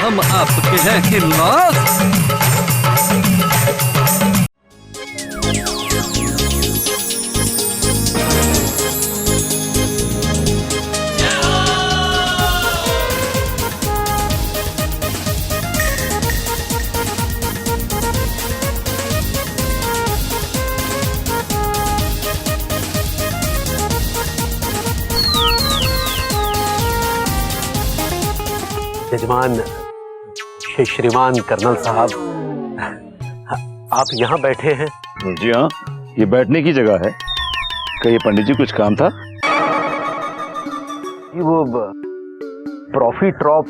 हम आपके हैं कि लॉस। यजमान, श्रीमान कर्नल साहब, आप यहाँ बैठे हैं? जी हाँ, ये बैठने की जगह है। कहिए पंडित जी, कुछ काम था? वो प्रॉफिट ड्रॉप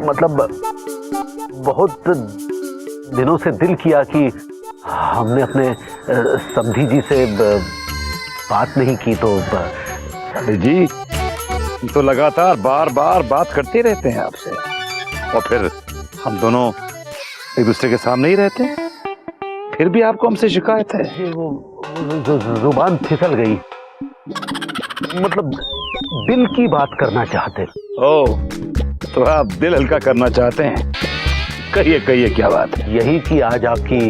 मतलब बहुत दिनों से दिल किया कि हमने अपने समधी जी से बात नहीं की, तो पंडित जी तो लगातार बार बार बात करते रहते हैं आपसे, और फिर हम दोनों एक दूसरे के सामने ही रहते हैं, फिर भी आपको हमसे शिकायत है? वो जुबान फिसल गई, मतलब दिल की बात करना चाहते। ओह, तो आप दिल हल्का करना चाहते हैं? कहिए कहिए, क्या बात है? यही कि आज आपकी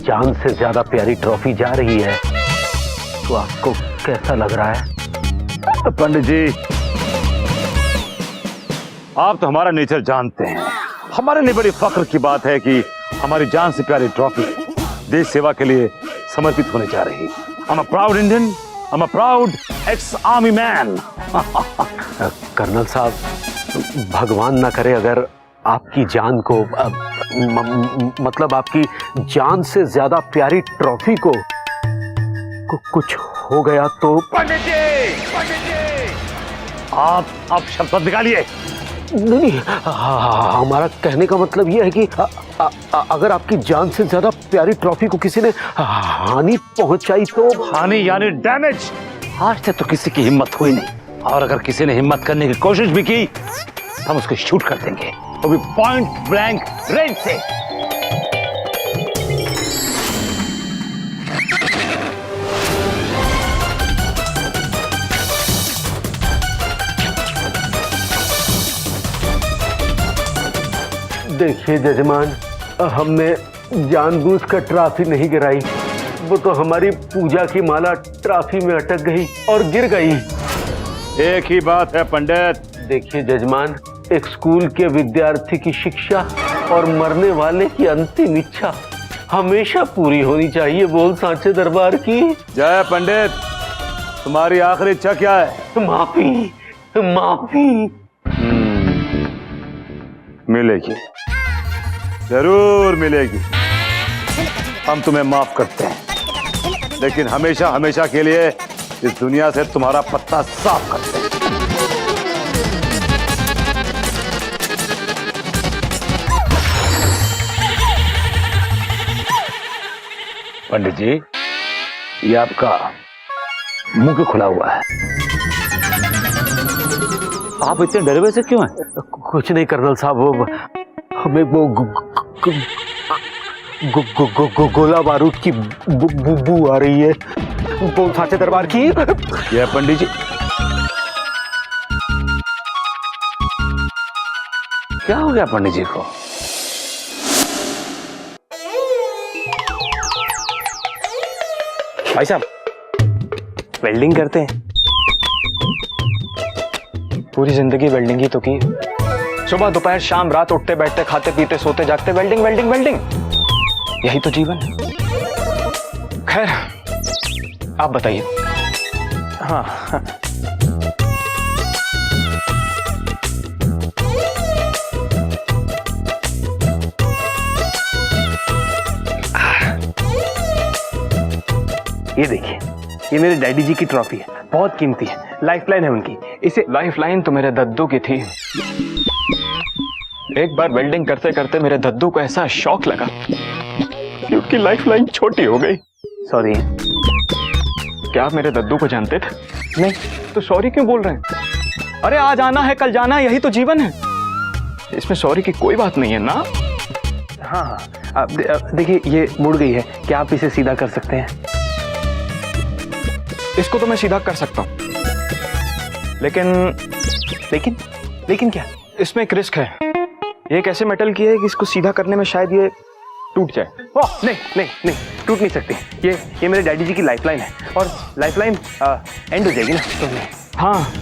जान से ज्यादा प्यारी ट्रॉफी जा रही है, तो आपको कैसा लग रहा है? पंडित जी, आप तो हमारा नेचर जानते हैं। हमारे लिए बड़ी फख्र की बात है कि हमारी जान से प्यारी ट्रॉफी देश सेवा के लिए समर्पित होने जा रही। I'm a proud Indian, I'm a proud ex-army man. Colonel साहब, भगवान ना करे अगर आपकी जान को मतलब आपकी जान से ज्यादा प्यारी ट्रॉफी को कुछ हो गया तो। पंडित जी, आप शब्द मत निकालिए। नहीं, हमारा कहने का मतलब यह है कि अगर आपकी जान से ज्यादा प्यारी ट्रॉफी को किसी ने हानि पहुंचाई तो। हानि यानी डैमेज? आज तक तो किसी की हिम्मत हुई नहीं, और अगर किसी ने हिम्मत करने की कोशिश भी की, हम उसको शूट कर देंगे, वो भी पॉइंट ब्लैंक रेंज से। देखिए जजमान, हमने जानबूझकर ट्रॉफी नहीं गिराई, वो तो हमारी पूजा की माला ट्रॉफी में अटक गई और गिर गई। एक ही बात है पंडित। देखिए जजमान, एक स्कूल के विद्यार्थी की शिक्षा और मरने वाले की अंतिम इच्छा हमेशा पूरी होनी चाहिए। बोल सांचे दरबार की जय। पंडित, तुम्हारी आखिरी इच्छा क्या है? माफी, माफी। मिलेगी, जरूर मिलेगी। हम तुम्हें माफ करते हैं, लेकिन हमेशा हमेशा के लिए इस दुनिया से तुम्हारा पत्ता साफ करते हैं। पंडित जी, ये आपका मुंह क्यों खुला हुआ है? आप इतने डरे हुए से क्यों हैं? कुछ नहीं कर्नल साहब, वो हमें वो गोला बारूद की बू आ रही है। बोल सांचे दरबार की। ये पंडित जी, क्या हो गया पंडित जी को? भाई साहब, वेल्डिंग करते हैं। पूरी जिंदगी वेल्डिंग ही तो की। सुबह दोपहर शाम रात, उठते बैठते खाते पीते सोते जागते वेल्डिंग वेल्डिंग वेल्डिंग, यही तो जीवन है। खैर, आप बताइए। हाँ, ये देखिए, ये मेरे डैडी जी की ट्रॉफी है, बहुत कीमती है, लाइफलाइन है उनकी। इसे लाइफलाइन तो मेरे दद्दू की थी। एक बार वेल्डिंग करते करते मेरे दद्दू को ऐसा शॉक लगा कि उसकी लाइफलाइन छोटी हो गई। सॉरी। क्या आप मेरे दद्दू को जानते थे? नहीं, तो सॉरी क्यों बोल रहे हैं? अरे आज आना है कल जाना है, यही तो जीवन है। इसमें सॉरी की कोई बात नहीं है ना। हाँ हाँ, देखिए ये मुड़ गई है, क्या आप इसे सीधा कर सकते हैं? इसको तो मैं सीधा कर सकता हूं, लेकिन लेकिन लेकिन क्या? इसमें एक रिस्क है। ये एक ऐसे मेटल की है कि इसको सीधा करने में शायद ये टूट जाए। ओह नहीं नहीं नहीं, टूट नहीं सकती। ये मेरे डैडी जी की लाइफलाइन है, और लाइफलाइन एंड हो जाएगी ना तो नहीं। हाँ,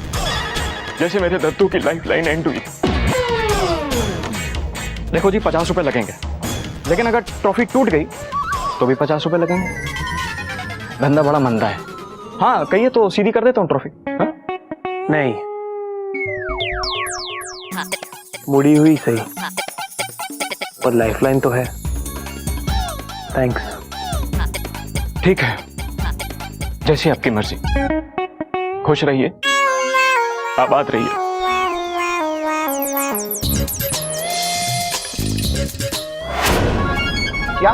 जैसे मेरे दद्दू की लाइफलाइन एंड हुई। देखो जी, 50 रुपए लगेंगे, लेकिन अगर ट्रॉफी टूट गई तो भी 50 रुपए लगेंगे। धंधा बड़ा मंदा है। हाँ कहिए तो सीधी कर देता हूँ ट्रॉफी। हाँ? नहीं, मुड़ी हुई सही, पर लाइफलाइन तो है। थैंक्स। ठीक है, जैसी आपकी मर्जी। खुश रहिए, आबाद रहिए। क्या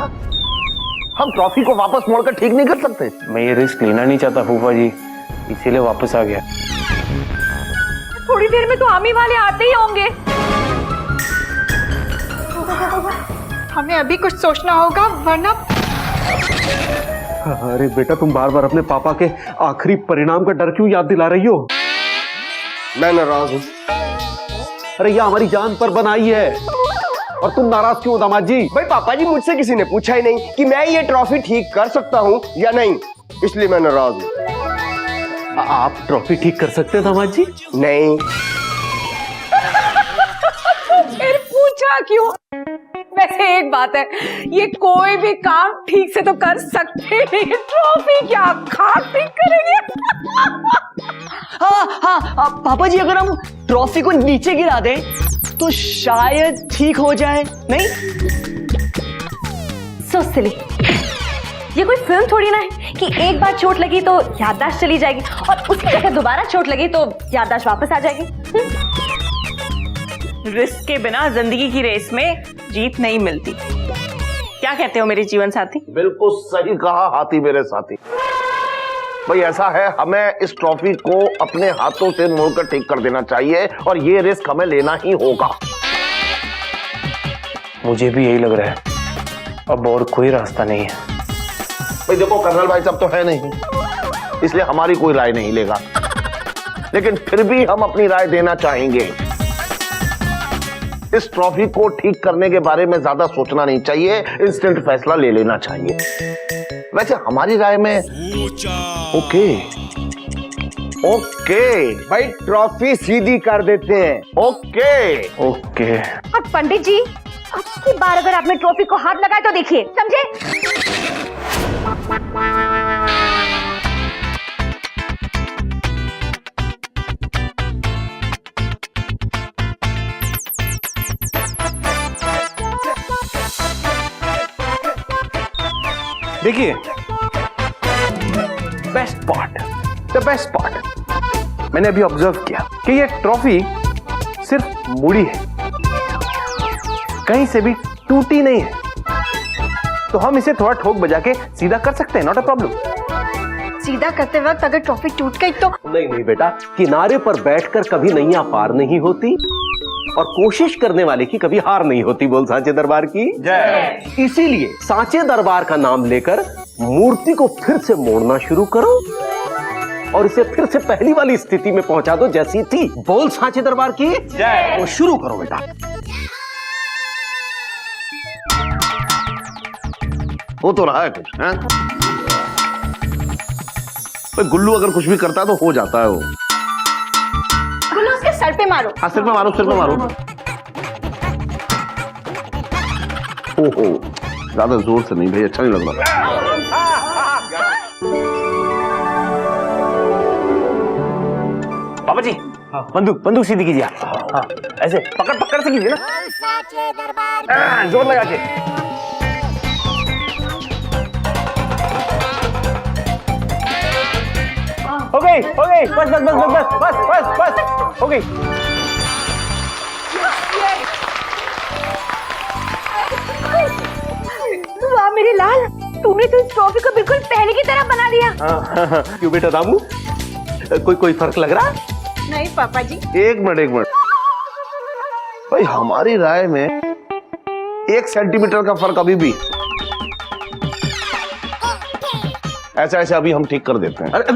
हम ट्रॉफी को वापस मोड़कर ठीक नहीं कर सकते? मैं ये रिस्क लेना नहीं चाहता फूफा जी, इसीलिए वापस आ गया। थोड़ी देर में तो आर्मी वाले आते ही होंगे। हमें अभी कुछ सोचना होगा, वरना। अरे बेटा, तुम बार बार अपने पापा के आखिरी परिणाम का डर क्यों याद दिला रही हो? मैं नाराज हूं। अरे ये हमारी जान पर बनाई है, और तुम नाराज क्यों दामाद जी? भाई पापा जी, मुझसे किसी ने पूछा ही नहीं कि मैं ये ट्रॉफी ठीक कर सकता हूं या नहीं, इसलिए मैं नाराज हूं। आप ट्रॉफी ठीक कर सकते हैं दामाद जी? नहीं। फिर पूछा क्यों? वैसे एक बात है, ये कोई भी काम ठीक से तो कर सकते नहीं, ट्रॉफी क्या खाक ठीक करेंगे? हाँ, पापा जी, अगर हम ट्रॉफी को नीचे गिरा दें तो शायद ठीक हो जाए, नहीं? सो सिली। ये कोई फिल्म थोड़ी ना है कि एक बार चोट लगी तो याददाश्त चली जाएगी, और उसी जगह दोबारा चोट लगी तो याददाश्त वापस आ जाएगी। रिस्क के बिना जिंदगी की रेस में जीत नहीं मिलती। क्या कहते हो मेरे जीवन साथी? बिल्कुल सही कहा हाथी मेरे साथी। भाई ऐसा है, हमें इस ट्रॉफी को अपने हाथों से मोड़कर ठीक कर देना चाहिए, और ये रिस्क हमें लेना ही होगा। मुझे भी यही लग रहा है, अब और कोई रास्ता नहीं है। भाई देखो, कर्नल भाई सब तो है नहीं, इसलिए हमारी कोई राय नहीं लेगा, लेकिन फिर भी हम अपनी राय देना चाहेंगे। इस ट्रॉफी को ठीक करने के बारे में ज्यादा सोचना नहीं चाहिए, इंस्टेंट फैसला ले लेना चाहिए। वैसे हमारी राय में ओके भाई ट्रॉफी सीधी कर देते हैं। ओके। अब पंडित जी, अब की बार अगर आपने ट्रॉफी को हाथ लगाए तो देखिए, समझे? देखिए, द बेस्ट पार्ट मैंने अभी ऑब्जर्व किया कि ये ट्रॉफी सिर्फ मुड़ी है, कहीं से भी टूटी नहीं है, तो हम इसे थोड़ा ठोक बजा के सीधा कर सकते हैं, नॉट अ प्रॉब्लम। सीधा करते वक्त अगर ट्रॉफी टूट गई तो? नहीं नहीं बेटा, किनारे पर बैठकर कभी नैया पार नहीं होती, और कोशिश करने वाले की कभी हार नहीं होती। बोल सांचे दरबार की जय। इसीलिए सांचे दरबार का नाम लेकर मूर्ति को फिर से मोड़ना शुरू करो, और इसे फिर से पहली वाली स्थिति में पहुंचा दो जैसी थी। बोल सांचे दरबार की जय। तो शुरू करो बेटा। हो तो रहा है कुछ, हैं? गुल्लू अगर कुछ भी करता है तो हो जाता है वो। गुल्लू उसके सर पे मारो। हाँ, सिर पे मारो, सिर पे मारो। ओहो, ज्यादा जोर से नहीं भाई, अच्छा नहीं लग रहा। बाबा जी, बंदूक सीधी कीजिए। हाँ, ऐसे पकड़ से कीजिए ना, जोर लगा के। हो गई, बस, हो गई। वाह मेरे लाल, तूने तो इस ट्रॉफी को बिल्कुल पहले की तरह बना दिया। क्यों बेटा दामू, कोई फर्क लग रहा? नहीं पापा जी। एक मिनट भाई, हमारी राय में 1 सेंटीमीटर का फर्क अभी भी, ऐसा अभी हम ठीक कर देते हैं। अरे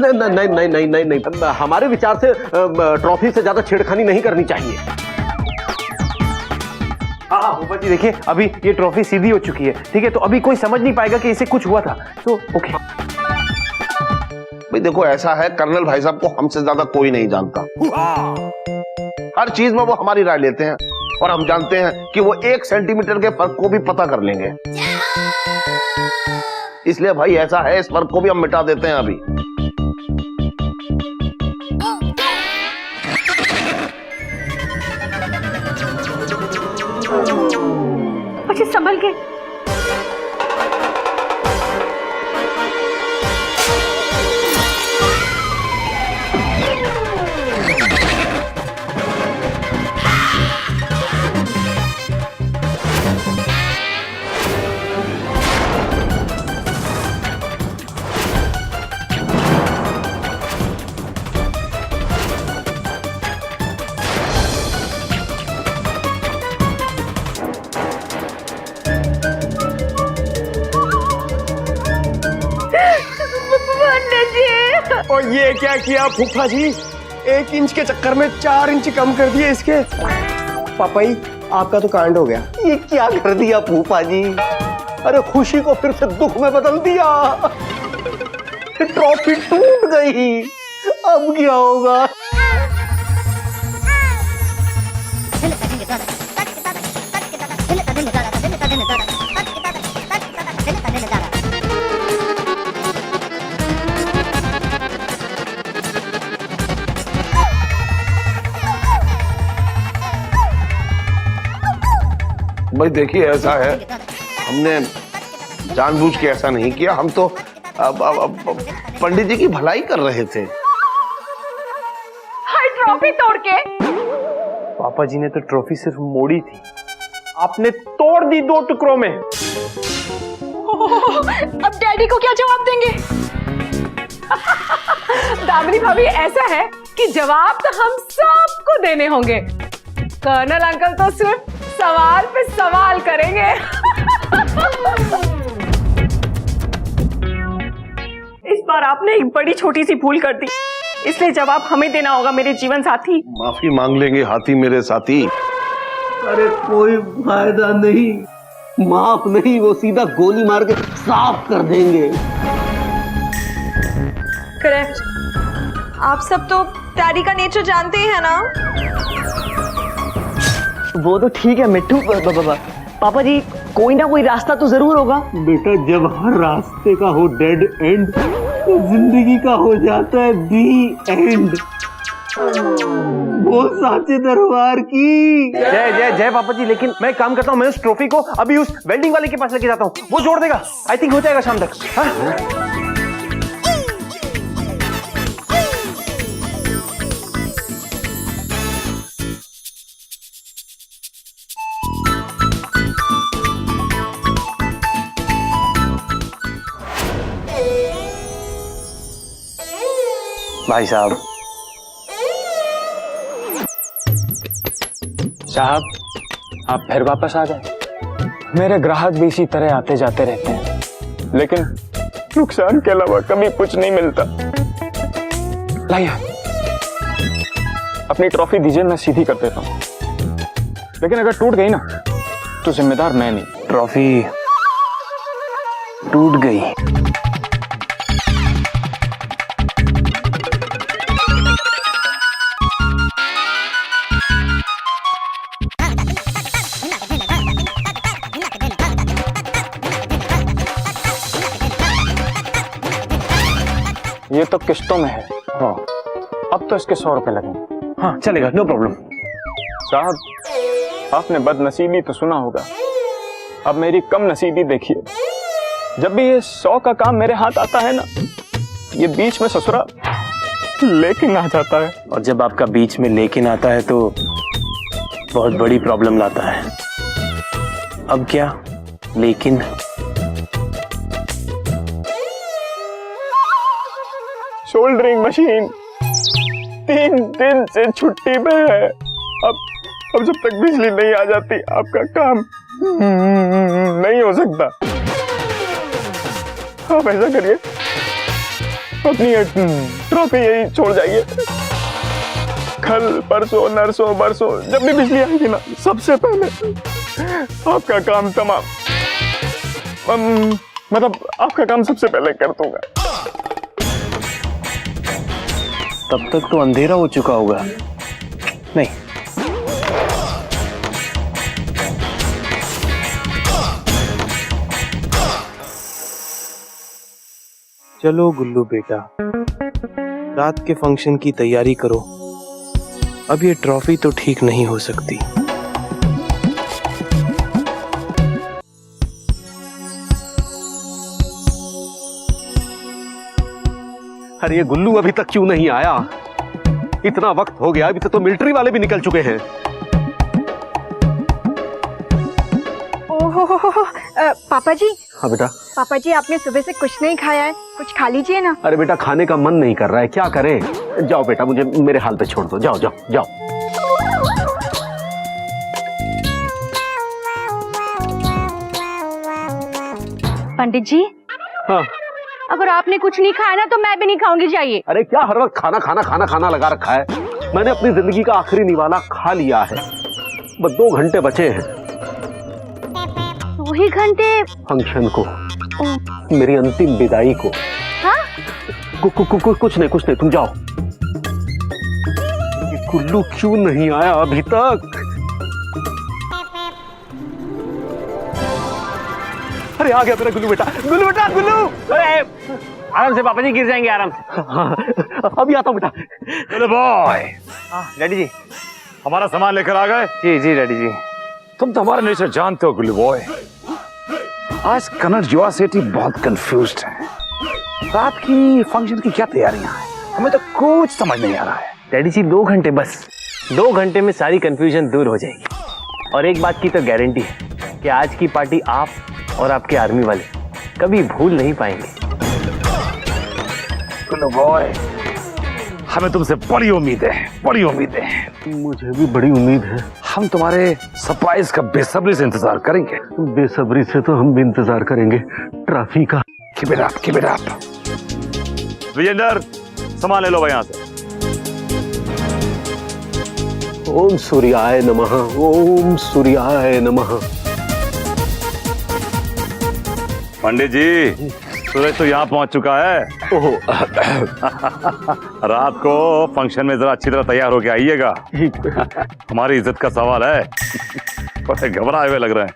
नहीं, हमारे विचार से ट्रॉफी से ज्यादा छेड़खानी नहीं करनी चाहिए। हाँ फूफा जी देखिए, अभी ये ट्रॉफी सीधी हो चुकी है, ठीक है, तो अभी कोई समझ नहीं पाएगा कि इसे कुछ हुआ था, तो ओके। भाई देखो ऐसा है, कर्नल भाई साहब को हमसे ज्यादा कोई नहीं जानता। हर चीज में वो हमारी राय लेते हैं और हम जानते हैं कि वो 1 सेंटीमीटर के फर्क को भी पता कर लेंगे। इसलिए भाई ऐसा है, इस फर्क को भी हम मिटा देते हैं अभी। अच्छे संभल के। और ये क्या किया फूफा जी, 1 इंच के चक्कर में 4 इंच कम कर दिए इसके। पापा जी आपका तो कांड हो गया। ये क्या कर दिया फूफा जी, अरे खुशी को फिर से दुख में बदल दिया। ट्रॉफी टूट गई, अब क्या होगा। भाई देखिए ऐसा है, हमने जानबूझ के ऐसा नहीं किया, हम तो पंडित जी की भलाई कर रहे थे। हाय ट्रॉफी तोड़ के। पापा जी ने तो ट्रॉफी सिर्फ मोड़ी थी, आपने तोड़ दी 2 टुकड़ों में। अब डैडी को क्या जवाब देंगे? दामिनी भाभी ऐसा है कि जवाब तो हम सबको देने होंगे। कर्नल अंकल तो सिर्फ सवाल पे सवाल करेंगे। इस बार आपने एक बड़ी छोटी सी भूल कर दी, इसलिए जवाब हमें देना होगा मेरे जीवन साथी। माफी मांग लेंगे हाथी मेरे साथी। अरे कोई फायदा नहीं, माफ नहीं, वो सीधा गोली मार के साफ कर देंगे। करेक्ट। आप सब तो डैडी का नेचर जानते हैं ना। वो तो ठीक है मिट्टू, पापा जी कोई ना कोई रास्ता तो जरूर होगा। बेटा जब हर रास्ते का हो डेड एंड, तो जिंदगी का हो जाता है दी एंड। वो साचे दरबार की जय जय जय पापा जी। लेकिन मैं काम करता हूँ, मैं उस ट्रॉफी को अभी उस वेल्डिंग वाले के पास लेके जाता हूँ, वो जोड़ देगा। आई थिंक हो जाएगा शाम तक। हाँ? भाई साहब, आप फिर वापस आ गए। मेरे ग्राहक भी इसी तरह आते जाते रहते हैं, लेकिन नुकसान के अलावा कभी कुछ नहीं मिलता। लाइए अपनी ट्रॉफी दीजिए, मैं सीधी कर देता हूँ। लेकिन अगर टूट गई ना तो जिम्मेदार मैं नहीं। ट्रॉफी टूट गई। ये तो किश्तों में है। हाँ, अब तो इसके 100 रुपए लगेंगे। हाँ चलेगा, नो प्रॉब्लम। साहब, आपने बदनसीबी तो सुना होगा, अब मेरी कम नसीबी देखिए। जब भी ये 100 का काम मेरे हाथ आता है ना, ये बीच में ससुरा लेकिन आ जाता है। और जब आपका बीच में लेकिन आता है तो बहुत बड़ी प्रॉब्लम लाता है। अब क्या लेकिन? शोल्डरिंग मशीन 3 दिन से छुट्टी पे है। अब जब तक बिजली नहीं आ जाती आपका काम नहीं हो सकता। आप ऐसा करिए, अपनी ट्रॉफी यही छोड़ जाइए, कल परसों नरसों बरसों जब भी बिजली आएगी ना, सबसे पहले आपका काम तमाम, मतलब आपका काम सबसे पहले कर दूंगा। तब तक तो अंधेरा हो चुका होगा। नहीं, चलो गुल्लू बेटा, रात के फंक्शन की तैयारी करो। अब ये ट्रॉफी तो ठीक नहीं हो सकती। अरे ये गुल्लू अभी तक क्यों नहीं आया? इतना वक्त हो गया, अभी तक तो मिलिट्री वाले भी निकल चुके हैं। ओहो, पापा जी। हाँ बेटा। पापा जी, आपने सुबह से कुछ नहीं खाया है, कुछ खा लीजिए ना। अरे बेटा, खाने का मन नहीं कर रहा है, क्या करें? जाओ बेटा, मुझे मेरे हाल पे छोड़ दो, जाओ जाओ जाओ। पंडित जी। हाँ। अगर आपने कुछ नहीं खाया ना तो मैं भी नहीं खाऊंगी, जाइए। अरे क्या हर वक्त खाना खाना खाना खाना लगा रखा है? मैंने अपनी जिंदगी का आखिरी निवाला खा लिया है, बस 2 घंटे बचे हैं। 2 ही घंटे? फंक्शन को, मेरी अंतिम विदाई को। हाँ? कुछ नहीं, तुम जाओ। ये गुल्लू क्यों नहीं आया अभी तक? अरे आ गया मेरा गुल्लू बेटा, गुल्लू बेटा, गुल्लू! अरे आराम से पापा जी, गिर जाएंगे आराम से। हाँ, अभी आता हूँ बेटा। गुल्लू बॉय, डैडी जी। हमारा सामान लेकर आ गए? जी जी डैडी जी। तुम तो हमारा नेचर जानते हो गुल्लू बॉय। आज कन्नड़ युवा सेठी बहुत कंफ्यूज्ड है। रात की फंक्शन की क्या तैयारियां हैं, हमें तो कुछ समझ नहीं आ रहा है। डैडी जी 2 घंटे, बस 2 घंटे में सारी कंफ्यूजन दूर हो जाएगी। और एक बात की तो गारंटी है कि आज की पार्टी आप और आपके आर्मी वाले कभी भूल नहीं पाएंगे। गुल्लू बॉय, हमें तुमसे बड़ी उम्मीदें हैं, बड़ी उम्मीदें हैं। मुझे भी बड़ी उम्मीद है। हम तुम्हारे सरप्राइज का बेसब्री से इंतजार करेंगे। बेसब्री से तो हम भी इंतजार करेंगे ट्रॉफी का। Keep it up, keep it up। Vijender, सामान ले लो भाई यहाँ से। ओम सूर्याय नमः, ओम सूर्याय नमः। पंडित जी, सूरज तो यहाँ पहुंच चुका है। ओहो। रात को फंक्शन में जरा अच्छी तरह तैयार होके आइएगा। हमारी इज्जत का सवाल है। बड़े घबराए हुए लग रहे हैं।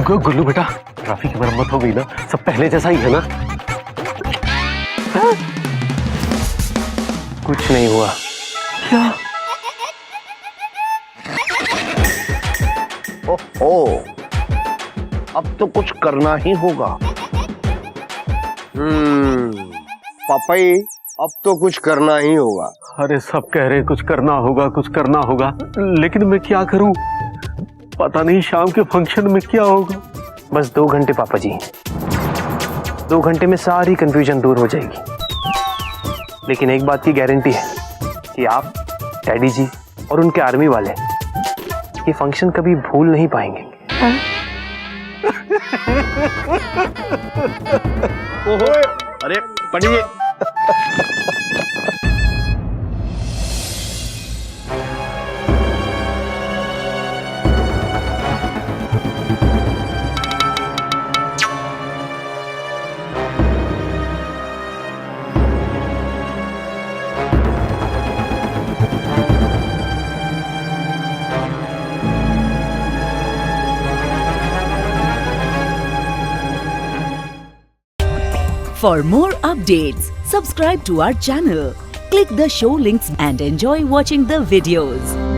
गुल्लू बेटा, ट्रॉफी की मरम्मत हो गई ना? सब पहले जैसा ही है ना? कुछ नहीं हुआ। क्या? ओहो, अब तो कुछ करना ही होगा। पापाई, अब तो कुछ करना ही होगा। अरे सब कह रहे हैं कुछ करना होगा, कुछ करना होगा, लेकिन मैं क्या करूं? पता नहीं शाम के फंक्शन में क्या होगा। बस 2 घंटे पापा जी, 2 घंटे में सारी कंफ्यूजन दूर हो जाएगी। लेकिन एक बात की गारंटी है कि आप, डैडी जी और उनके आर्मी वाले ये फंक्शन कभी भूल नहीं पाएंगे। अरे पंडित जी, For more updates, subscribe to our channel, click the show links and enjoy watching the videos.